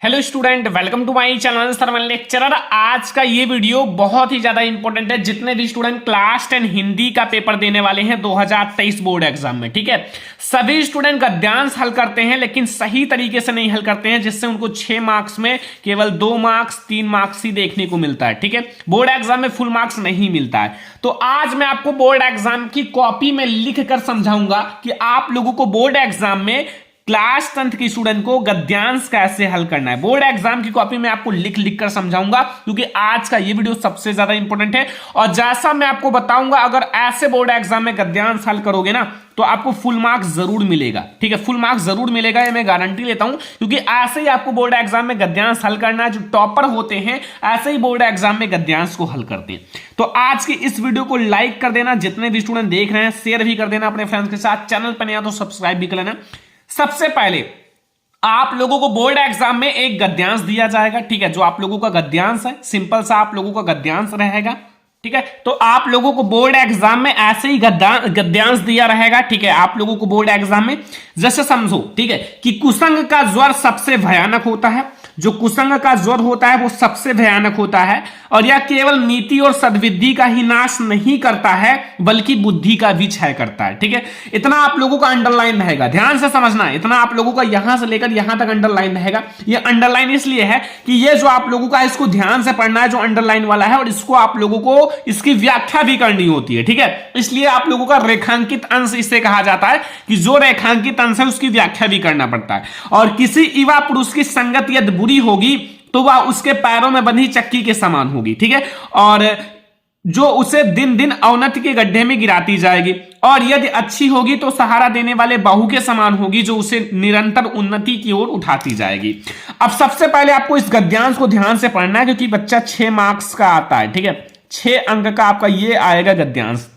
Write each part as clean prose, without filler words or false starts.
Hello student, welcome to my channel Sarvan lecturer. आज का ये वीडियो बहुत ही ज्यादा इंपॉर्टेंट है जितने भी स्टूडेंट क्लास 10 हिंदी का पेपर देने वाले हैं 2023 बोर्ड एग्जाम में। ठीक है, सभी स्टूडेंट गद्यांश हल करते हैं लेकिन सही तरीके से नहीं हल करते हैं, जिससे उनको 6 मार्क्स में केवल 2 मार्क्स 3 मार्क्स ही देखने को मिलता है। ठीक है, बोर्ड एग्जाम में फुल मार्क्स नहीं मिलता है। तो आज मैं आपको बोर्ड एग्जाम की कॉपी में लिख कर समझाऊंगा कि आप लोगों को बोर्ड एग्जाम में क्लास 10 की स्टूडेंट को गद्यांश कैसे हल करना है। बोर्ड एग्जाम की कॉपी में आपको लिख लिख कर समझाऊंगा, क्योंकि आज का ये वीडियो सबसे ज्यादा इंपॉर्टेंट है। और जैसा मैं आपको बताऊंगा, अगर ऐसे बोर्ड एग्जाम में गद्यांश हल करोगे ना तो आपको फुल मार्क्स जरूर मिलेगा। ठीक है, फुल मार्क्स जरूर मिलेगा, ये मैं गारंटी लेता हूं, क्योंकि ऐसे ही आपको बोर्ड एग्जाम में गद्यांश हल करना है। जो टॉपर होते हैं ऐसे ही बोर्ड एग्जाम में गद्यांश को हल करते हैं। तो आज की इस वीडियो को लाइक कर देना, जितने भी स्टूडेंट देख रहे हैं शेयर भी कर देना अपने फ्रेंड्स के साथ। चैनल पर नया तो सब्सक्राइब भी कर लेना। सबसे पहले आप लोगों को बोर्ड एग्जाम में एक गद्यांश दिया जाएगा। ठीक है, जो आप लोगों का गद्यांश है, सिंपल सा आप लोगों का गद्यांश रहेगा। ठीक है, तो आप लोगों को बोर्ड एग्जाम में ऐसे ही गद्यांश दिया रहेगा। ठीक है, आप लोगों को बोर्ड एग्जाम में जैसे समझो, ठीक है, कि कुसंग का ज्वर सबसे भयानक होता है। जो कुसंग का ज्वर होता है वो सबसे भयानक होता है, और यह केवल नीति और सद्बुद्धि का ही नाश नहीं करता है बल्कि बुद्धि का भी क्षय करता है। ठीक है, इतना आप लोगों का अंडरलाइन रहेगा, ध्यान से समझना है। इतना आप लोगों का यहां से लेकर यहां तक अंडरलाइन रहेगा। ये अंडरलाइन इसलिए है कि ये जो आप लोगों का, इसको ध्यान से पढ़ना है, जो अंडरलाइन वाला है, और इसको आप लोगों को इसकी व्याख्या भी करनी होती है। ठीक है, इसलिए आप लोगों का रेखांकित अंश इसे कहा जाता है कि जो रेखांकित अंश है उसकी व्याख्या भी करना पड़ता है। और किसी युवा पुरुष की संगत यदि बुरी होगी तो वह उसके पैरों में बंधी चक्की के समान होगी। ठीक है, और जो उसे दिन दिन अवनति के गड्ढे में गिराती जाएगी, और यदि अच्छी होगी तो सहारा देने वाले बाहु के समान होगी, जो उसे निरंतर उन्नति की ओर उठाती जाएगी। अब सबसे पहले आपको इस गद्यांश को ध्यान से पढ़ना है, क्योंकि बच्चा 6 मार्क्स का आता है। ठीक है, 6 अंक का आपका ये आएगा गद्यांश।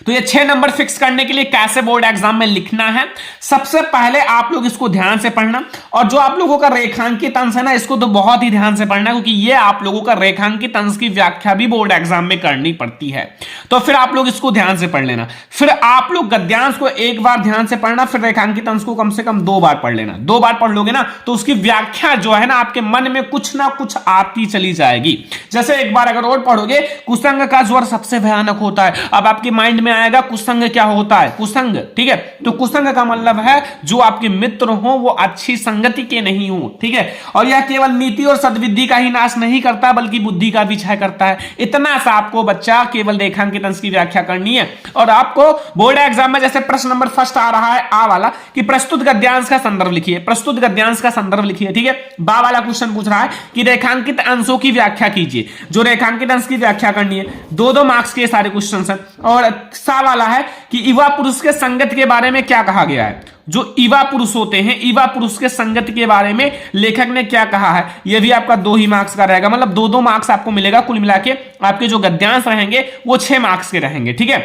तो ये 6 नंबर फिक्स करने के लिए कैसे बोर्ड एग्जाम में लिखना है, सबसे पहले आप लोग इसको ध्यान से पढ़ना। और जो आप लोगों का रेखांकित अंश है ना, इसको तो बहुत ही ध्यान से पढ़ना, क्योंकि ये आप लोगों का रेखांकित अंश की व्याख्या भी बोर्ड एग्जाम में करनी पड़ती है। तो फिर आप लोग इसको ध्यान से पढ़ लेना। फिर आप लोग गद्यांश को एक बार ध्यान से पढ़ना, फिर रेखांकित अंश को कम से कम 2 बार पढ़ लेना। 2 बार पढ़ लोगे ना तो उसकी व्याख्या जो है ना, आपके मन में कुछ ना कुछ आती चली जाएगी। जैसे एक बार अगर और पढ़ोगे, कुसंग का ज्वर सबसे भयानक होता है, अब आपके माइंड में आएगा कुसंग क्या होता है। कुसंग, ठीक है, तो कुसंग का मतलब है जो आपके मित्र हो वो अच्छी संगति के नहीं हो। ठीक है, और यह केवल नीति और सद्बुद्धि का ही नाश नहीं करता बल्कि बुद्धि का भी क्षय करता है। इतना सा आपको बच्चा केवल रेखांकित अंश की व्याख्या करनी है। और आपको बोर्ड एग्जाम में जैसे प्रश्न नंबर फर्स्ट आ रहा है आ वाला, कि प्रस्तुत गद्यांश का संदर्भ लिखिए। प्रस्तुत गद्यांश का संदर्भ लिखिए। ठीक है, बा वाला क्वेश्चन पूछ रहा है कि रेखांकित अंशों की व्याख्या कीजिए। जो रेखांकित अंश की व्याख्या करनी है, 2-2 मार्क्स के सारे क्वेश्चन हैं। और सा वाला है कि युवा पुरुष के संगत के बारे में क्या कहा गया है। जो युवा पुरुष होते हैं, युवा पुरुष के संगत के बारे में लेखक ने क्या कहा है, यह भी आपका 2 ही मार्क्स का रहेगा। मतलब 2-2 मार्क्स आपको मिलेगा। कुल मिला के आपके जो गद्यांश रहेंगे वो 6 मार्क्स के रहेंगे। ठीक है,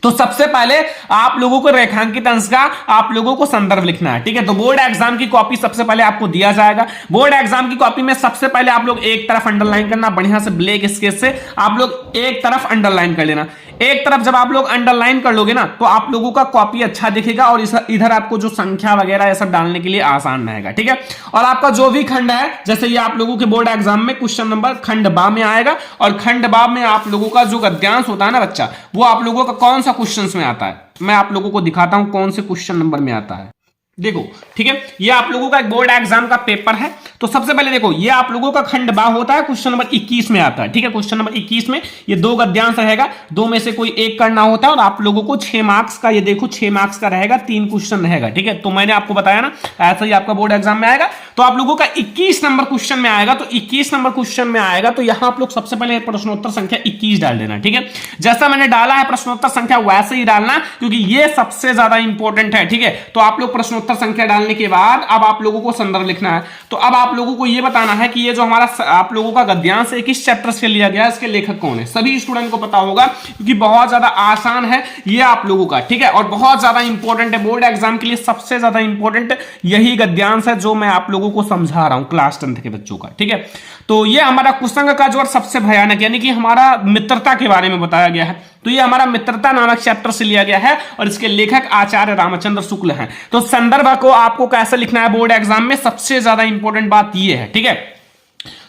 तो सबसे पहले आप लोगों को रेखांकित अंश का आप लोगों को संदर्भ लिखना है। ठीक है, तो बोर्ड एग्जाम की कॉपी सबसे पहले आपको दिया जाएगा। बोर्ड एग्जाम की कॉपी में सबसे पहले आप लोग एक तरफ अंडरलाइन करना, बढ़िया से ब्लैक स्केच से आप लोग एक तरफ अंडरलाइन कर लेना। एक तरफ जब आप लोग अंडरलाइन कर लोगे ना तो आप लोगों का कॉपी अच्छा दिखेगा, और इधर आपको जो संख्या वगैरह ये सब डालने के लिए आसान रहेगा। ठीक है, और आपका जो भी खंड है, जैसे ये आप लोगों के बोर्ड एग्जाम में क्वेश्चन नंबर खंड बा में आएगा, और खंड बा में आप लोगों का जो गद्यांश होता है ना बच्चा, वो आप लोगों का कौन सा क्वेश्चंस में आता है, मैं आप लोगों को दिखाता हूं कौन से क्वेश्चन नंबर में आता है। देखो, ठीक है, ये आप लोगों का एक बोर्ड एग्जाम का पेपर है। तो सबसे पहले देखो, ये आप लोगों का खंड बा होता है, क्वेश्चन नंबर 21 में आता है। ठीक है, क्वेश्चन नंबर 21 में ये 2 गद्यांश रहेगा, 2 में से कोई एक करना होता है, और आप लोगों को 6 मार्क्स का, ये देखो 6 मार्क्स का रहेगा, 3 क्वेश्चन रहेगा। ठीक है, तो मैंने आपको बताया ना, ऐसा ही आपका बोर्ड एग्जाम में आएगा। तो आप लोगों का 21 नंबर क्वेश्चन में आएगा। तो 21 नंबर क्वेश्चन में आएगा तो यहां आप लोग सबसे पहले प्रश्नोत्तर संख्या 21 डाल देना। ठीक है, जैसा मैंने डाला है प्रश्नोत्तर संख्या वैसे ही डालना, क्योंकि ये सबसे ज्यादा इंपॉर्टेंट है। ठीक है, तो आप लोग प्रश्नोत्तर संख्या डालने के बाद अब आप लोगों को संदर्भ लिखना है। तो अब आप लोगों को यह बताना है कि ये जो हमारा आप लोगों का गद्यांश है किस चैप्टर से लिया गया है, इसके लेखक कौन है। सभी स्टूडेंट को पता होगा, क्योंकि बहुत ज्यादा आसान है ये आप लोगों का। ठीक है, और बहुत ज्यादा इंपॉर्टेंट है बोर्ड एग्जाम के लिए। सबसे ज्यादा इंपॉर्टेंट यही गद्यांश है जो मैं आप लोगों लोगों को समझा रहा हूं क्लास 10th के बच्चों का, ठीक है। तो ये हमारा कुसंग का जो सबसे भयानक यानी कि हमारा मित्रता के बारे में बताया गया है। तो ये हमारा मित्रता नामक चैप्टर से लिया गया है और इसके लेखक आचार्य रामचंद्र शुक्ल हैं। तो संदर्भ को आपको कैसे लिखना है बोर्ड एग्जाम में, सबसे ज्यादा इंपॉर्टेंट बात ये है, ठीक है।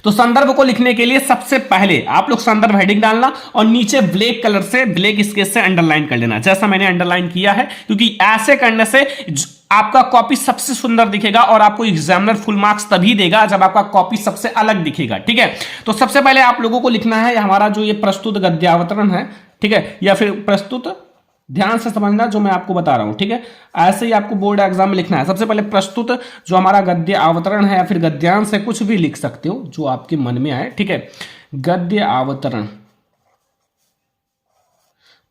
तो संदर्भ को लिखने के लिए सबसे पहले आप लोग संदर्भ हेडिंग डालना और नीचे ब्लैक कलर से, ब्लैक स्केच से अंडरलाइन कर लेना, जैसा मैंने अंडरलाइन किया है, क्योंकि ऐसे करने से आपका कॉपी सबसे सुंदर दिखेगा और आपको एग्जामिनर फुल मार्क्स तभी देगा जब आपका कॉपी सबसे अलग दिखेगा, ठीक है। तो सबसे पहले आप लोगों को लिखना है हमारा जो ये प्रस्तुत गद्यावतरण है, ठीक है, या फिर प्रस्तुत, ध्यान से समझना जो मैं आपको बता रहा हूं, ठीक है। ऐसे ही आपको बोर्ड एग्जाम में लिखना है। सबसे पहले प्रस्तुत जो हमारा गद्य अवतरण है या फिर गद्यांश है, कुछ भी लिख सकते हो जो आपके मन में आए, ठीक है। गद्य अवतरण,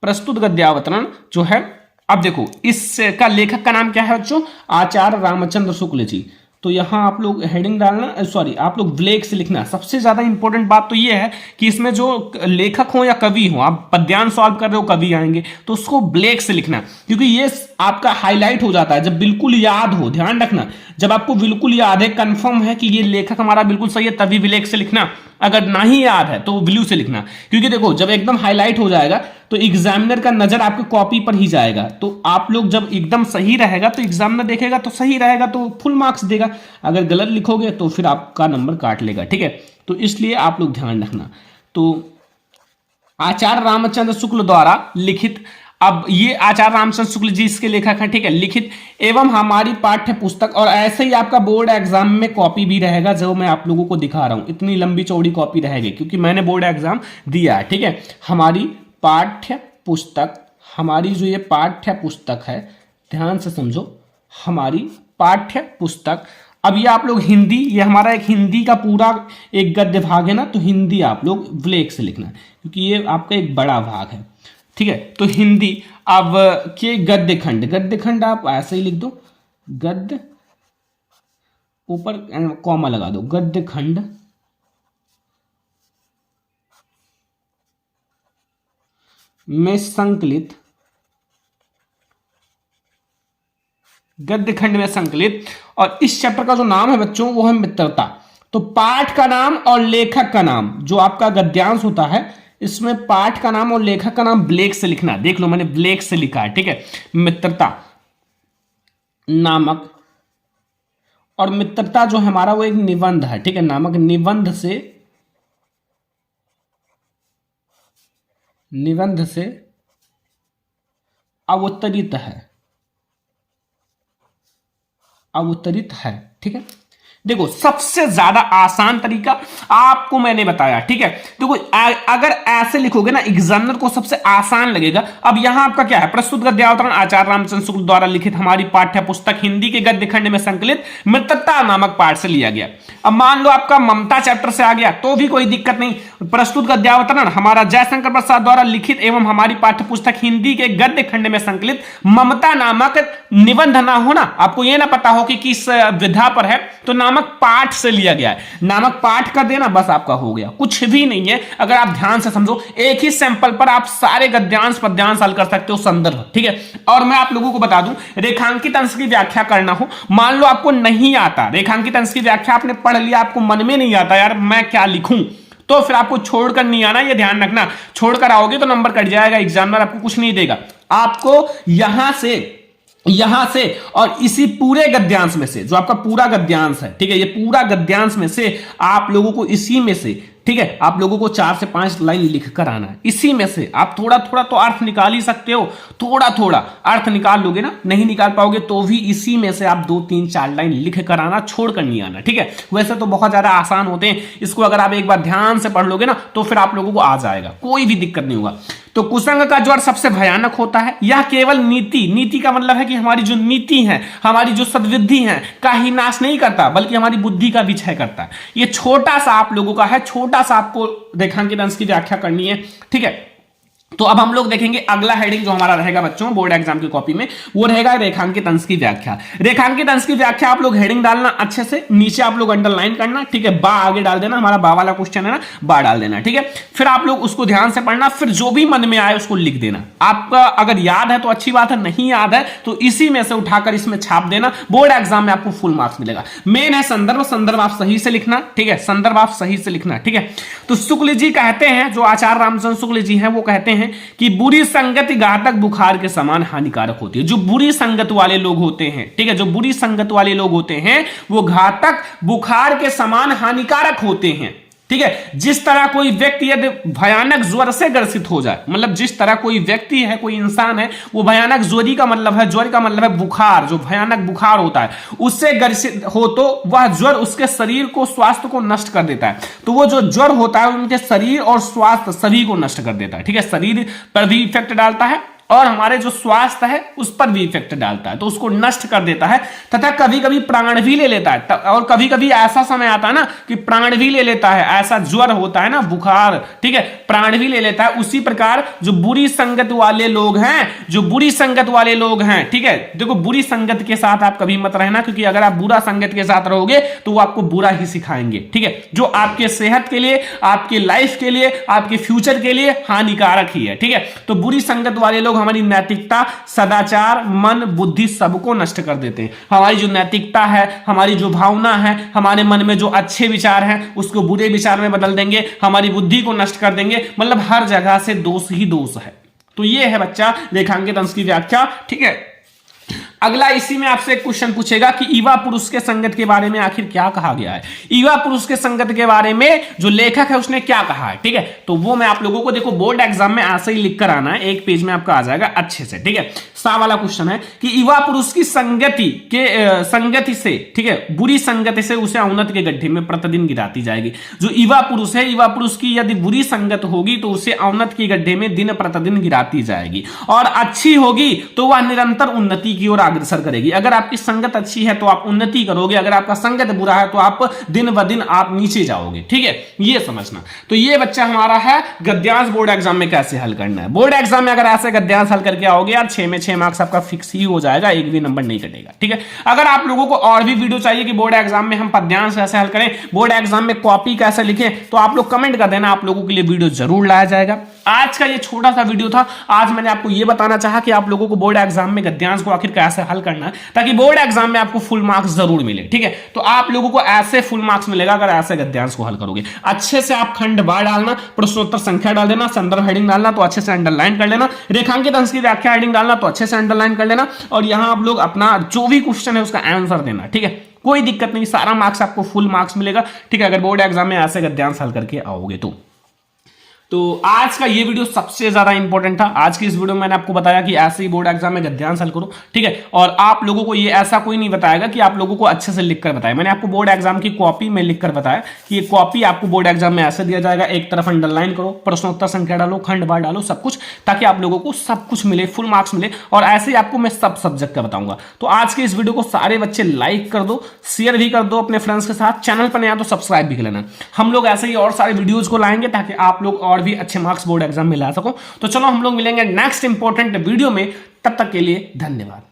प्रस्तुत गद्यावतरण जो है, अब देखो इसका लेखक का नाम क्या है बच्चों, आचार्य रामचंद्र शुक्ल जी। तो यहां आप लोग हेडिंग डालना, सॉरी आप लोग ब्लैक से लिखना। सबसे ज्यादा इंपॉर्टेंट बात तो ये है कि इसमें जो लेखक हो या कवि हो, आप पद्यांश सॉल्व कर रहे हो, कवि आएंगे तो उसको ब्लैक से लिखना, क्योंकि ये आपका हाईलाइट हो जाता है जब बिल्कुल याद हो। ध्यान रखना, जब आपको बिल्कुल याद है, कंफर्म है कि ये लेखक हमारा बिल्कुल सही है, तभी ब्लैक से लिखना। अगर नहीं याद है तो ब्लू से लिखना, क्योंकि देखो जब एकदम हाईलाइट हो जाएगा तो एग्जामिनर का नजर आपके कॉपी पर ही जाएगा। तो आप लोग जब एकदम सही रहेगा तो एग्जामिनर देखेगा तो सही रहेगा तो फुल मार्क्स देगा, अगर गलत लिखोगे तो फिर आपका नंबर काट लेगा, ठीक है। तो इसलिए आप लोग ध्यान रखना। तो आचार्य रामचंद्र शुक्ल द्वारा लिखित, अब ये आचार्य रामचंद्र शुक्ल जी इसके लेखक हैं, ठीक है। लिखित एवं हमारी पाठ्य पुस्तक, और ऐसे ही आपका बोर्ड एग्जाम में कॉपी भी रहेगा जो मैं आप लोगों को दिखा रहा हूं, इतनी लंबी चौड़ी कॉपी रहेगी क्योंकि मैंने बोर्ड एग्जाम दिया है, ठीक है। हमारी पाठ्य पुस्तक, हमारी जो ये पाठ्य पुस्तक है, ध्यान से समझो, हमारी पाठ्य पुस्तक। अब ये आप लोग हिंदी, ये हमारा एक हिंदी का पूरा एक गद्य भाग है ना, तो हिंदी आप लोग ब्लैक से लिखना क्योंकि ये आपका एक बड़ा भाग है, ठीक है। तो हिंदी, अब के गद्य खंड, गद्य खंड आप ऐसे ही लिख दो, गद्य ऊपर कॉमा लगा दो, गद्य खंड में संकलित, गद्य खंड में संकलित। और इस चैप्टर का जो नाम है बच्चों वो है मित्रता। तो पाठ का नाम और लेखक का नाम, जो आपका गद्यांश होता है, इसमें पाठ का नाम और लेखक का नाम ब्लैक से लिखना। देख लो मैंने ब्लैक से लिखा है, ठीक है। मित्रता नामक, और मित्रता जो हमारा वो एक निबंध है, ठीक है, नामक निबंध से अवतरित है, ठीक है। देखो सबसे ज्यादा आसान तरीका आपको मैंने बताया, ठीक है। देखो अगर ऐसे लिखोगे ना एग्जामिनर को सबसे आसान लगेगा। अब यहां आपका क्या है, प्रस्तुत गद्यावतरण आचार्य रामचंद्र शुक्ल द्वारा लिखित हमारी पाठ्य पुस्तक हिंदी के गद्य खंड में संकलित मित्रता नामक पाठ से लिया गया। अब मान लो आपका ममता चैप्टर से आ गया तो भी कोई दिक्कत नहीं, प्रस्तुत गद्यावतरण हमारा जयशंकर प्रसाद द्वारा लिखित एवं हमारी पाठ्य पुस्तक हिंदी के गद्य खंड में संकलित ममता नामक निबंध ना हो ना, आपको यह ना पता हो कि किस विधा पर है, तो नामक पाठ से लिया गया है। नामक पाठ कर देना बस आपका हो गया, कुछ भी नहीं है। अगर आप ध्यान से समझो, एक ही सैंपल पर आप सारे गद्यांश पद्यांश हल कर सकते हो, संदर्भ, ठीक है। और मैं आप लोगों को बता दूं, रेखांकित अंश की व्याख्या करना हो, मान लो आपको नहीं आता रेखांकित अंश की व्याख्या, आपने पढ़ लिया, आपको मन में नहीं आता यार मैं क्या लिखूं, तो फिर आपको छोड़कर नहीं आना, ये ध्यान रखना। छोड़कर आओगे तो नंबर कट जाएगा, एग्जामिनर आपको कुछ नहीं देगा। आपको यहां से और इसी पूरे गद्यांश में से, जो आपका पूरा गद्यांश है, ठीक है, ये पूरा गद्यांश में से आप लोगों को इसी में से, ठीक है, आप लोगों को 4 से 5 लाइन लिख कर आना है। इसी में से आप थोड़ा थोड़ा तो अर्थ निकाल ही सकते हो, थोड़ा थोड़ा अर्थ निकाल लोगे ना, नहीं निकाल पाओगे तो भी इसी में से आप 2, 3, 4 लाइन लिख कर आना, छोड़ कर नहीं आना, ठीक है। वैसे तो बहुत ज्यादा आसान होते हैं, इसको अगर आप एक बार ध्यान से पढ़ लोगे ना तो फिर आप लोगों को आ जाएगा, कोई भी दिक्कत नहीं होगा। तो कुसंग का ज्वर सबसे भयानक होता है। यह केवल नीति का मतलब है कि हमारी जो नीति है, हमारी जो सद्विधि है का ही नाश नहीं करता, बल्कि हमारी बुद्धि का भी क्षय करता है। ये छोटा सा आप लोगों का है, छोटा सा आपको रेखांकित अंश की व्याख्या करनी है, ठीक है। तो अब हम लोग देखेंगे अगला हेडिंग जो हमारा रहेगा बच्चों बोर्ड एग्जाम की कॉपी में, वो रहेगा रेखांकित अंश की व्याख्या। रेखांकित अंश की व्याख्या आप लोग हेडिंग डालना अच्छे से, नीचे आप लोग अंडरलाइन करना, ठीक है, बा आगे डाल देना, हमारा बा वाला क्वेश्चन है ना, बा डाल देना, ठीक है। फिर आप लोग उसको ध्यान से पढ़ना, फिर जो भी मन में आए उसको लिख देना। आपका अगर याद है तो अच्छी बात है, नहीं याद है तो इसी में से उठाकर इसमें छाप देना, बोर्ड एग्जाम में आपको फुल मार्क्स मिलेगा। मेन है संदर्भ, संदर्भ आप सही से लिखना, ठीक है, संदर्भ आप सही से लिखना, ठीक है। तो शुक्ल जी कहते हैं, जो आचार्य रामचंद्र शुक्ल जी हैं, वो कहते हैं कि बुरी संगति घातक बुखार के समान हानिकारक होती है। जो बुरी संगत वाले लोग होते हैं, ठीक है, जो बुरी संगत वाले लोग होते हैं वो घातक बुखार के समान हानिकारक होते हैं, ठीक है। जिस तरह कोई व्यक्ति यदि भयानक ज्वर से ग्रसित हो जाए, मतलब जिस तरह कोई व्यक्ति है, कोई इंसान है, वो भयानक ज्वरी का मतलब है, ज्वर का मतलब है बुखार, जो भयानक बुखार होता है उससे ग्रसित हो तो वह ज्वर उसके शरीर को, स्वास्थ्य को नष्ट कर देता है। तो वो जो ज्वर होता है उनके शरीर और स्वास्थ्य सभी को नष्ट कर देता है, ठीक है, शरीर पर भी इफेक्ट डालता है और हमारे जो स्वास्थ्य है उस पर भी इफेक्ट डालता है, तो उसको नष्ट कर देता है, तथा कभी कभी प्राण भी ले लेता है। और कभी कभी ऐसा समय आता है ना कि प्राण भी ले लेता है, ऐसा ज्वर होता है ना, बुखार, ठीक है, प्राण भी ले लेता है। उसी प्रकार जो बुरी संगत वाले लोग हैं, जो बुरी संगत वाले लोग हैं, ठीक है, देखो बुरी संगत के साथ आप कभी मत रहना, क्योंकि अगर आप बुरा संगत के साथ रहोगे तो वो आपको बुरा ही सिखाएंगे, ठीक है, जो आपके सेहत के लिए, आपकी लाइफ के लिए, आपके फ्यूचर के लिए हानिकारक ही है, ठीक है। तो बुरी संगत वाले लोग हमारी नैतिकता, सदाचार, मन, बुद्धि सबको नष्ट कर देते हैं। हमारी जो नैतिकता है, हमारी जो भावना है, हमारे मन में जो अच्छे विचार हैं उसको बुरे विचार में बदल देंगे, हमारी बुद्धि को नष्ट कर देंगे, मतलब हर जगह से दोष ही दोष है। तो ये है बच्चा रेखांकित अंश की व्याख्या, ठीक है। अगला इसी में आपसे एक क्वेश्चन पूछेगा कि युवा पुरुष के संगत के बारे में आखिर क्या कहा गया है। युवा पुरुष के संगत के बारे में जो लेखक है उसने क्या कहा है, ठीक है। तो वो मैं आप लोगों को, देखो बोर्ड एग्जाम में ऐसे ही लिख कर आना है, एक पेज में आपका आ जाएगा अच्छे से, ठीक है। सा वाला क्वेश्चन है कि युवा पुरुष की संगति से, ठीक है, बुरी संगति से उसे अवनति के गड्ढे में प्रतिदिन गिराती जाएगी। जो युवा पुरुष है, युवा पुरुष की यदि बुरी संगत होगी तो उसे अवनति के गड्ढे में दिन प्रतिदिन गिराती जाएगी, और अच्छी होगी तो वह निरंतर उन्नति की ओर अग्रसर करेगी। अगर आपकी संगत अच्छी है तो आप उन्नति करोगे, अगर आपका संगत बुरा है तो आप दिन ब दिन आप नीचे जाओगे, ठीक है, ये समझना। तो ये बच्चा हमारा है गद्यांश बोर्ड एग्जाम में कैसे हल करना है। बोर्ड एग्जाम में अगर ऐसे गद्यांश हल करके आओगे यार 6 में 6 मार्क्स आपका फिक्स ही हो जाएगा, एक भी नंबर नहीं कटेगा, ठीक है। अगर आप लोगों को और भी वीडियो चाहिए कि बोर्ड एग्जाम में हम पद्यांश कैसे हल करें, बोर्ड एग्जाम में कॉपी कैसे लिखें, तो आप लोग कमेंट कर देना, आप लोगों के लिए वीडियो जरूर लाया जाएगा। आज का ये छोटा सा वीडियो था, आज मैंने आपको ये बताना चाहा कि आप लोगों को बोर्ड एग्जाम में गद्यांश को आखिर कैसे हल करना है, ताकि बोर्ड एग्जाम में आपको फुल मार्क्स जरूर मिले, ठीक है। तो आप लोगों को ऐसे फुल मार्क्स मिलेगा अगर ऐसे गद्यांश को हल करोगे। अच्छे से आप खंड बार डालना, प्रश्नोत्तर संख्या डाल देना, संदर्भ हेडिंग डालना तो अच्छे से अंडरलाइन कर लेना, रेखांकित अंश की व्याख्या हेडिंग डालना तो अच्छे से अंडरलाइन कर लेना, और यहां आप लोग अपना जो भी क्वेश्चन है उसका आंसर देना, ठीक है। कोई दिक्कत नहीं, सारा मार्क्स आपको फुल मार्क्स मिलेगा, ठीक है, अगर बोर्ड एग्जाम में ऐसे गद्यांश हल करके आओगे तो आज का ये वीडियो सबसे ज्यादा इंपॉर्टेंट था। आज की इस वीडियो में मैंने आपको बताया कि ऐसे ही बोर्ड एग्जाम में गद्यांश हल करो, ठीक है। और आप लोगों को ये ऐसा कोई नहीं बताएगा कि आप लोगों को अच्छे से लिखकर बताया। मैंने आपको बोर्ड एग्जाम की कॉपी में लिखकर बताया कि ये कॉपी आपको बोर्ड एग्जाम में ऐसे दिया जाएगा, एक तरफ अंडरलाइन करो, प्रश्नोत्तर संख्या डालो, खंड बार डालो, सब कुछ, ताकि आप लोगों को सब कुछ मिले, फुल मार्क्स मिले। और ऐसे ही आपको मैं सब सब्जेक्ट का बताऊंगा। तो आज के इस वीडियो को सारे बच्चे लाइक कर दो, शेयर भी कर दो अपने फ्रेंड्स के साथ, चैनल पर नया तो सब्सक्राइब भी कर लेना। हम लोग ऐसे ही और सारे वीडियोज को लाएंगे ताकि आप लोग और भी अच्छे मार्क्स एग्जाम में ला सको। तो चलो हम लोग मिलेंगे नेक्स्ट इंपॉर्टेंट वीडियो में, तब तक के लिए धन्यवाद।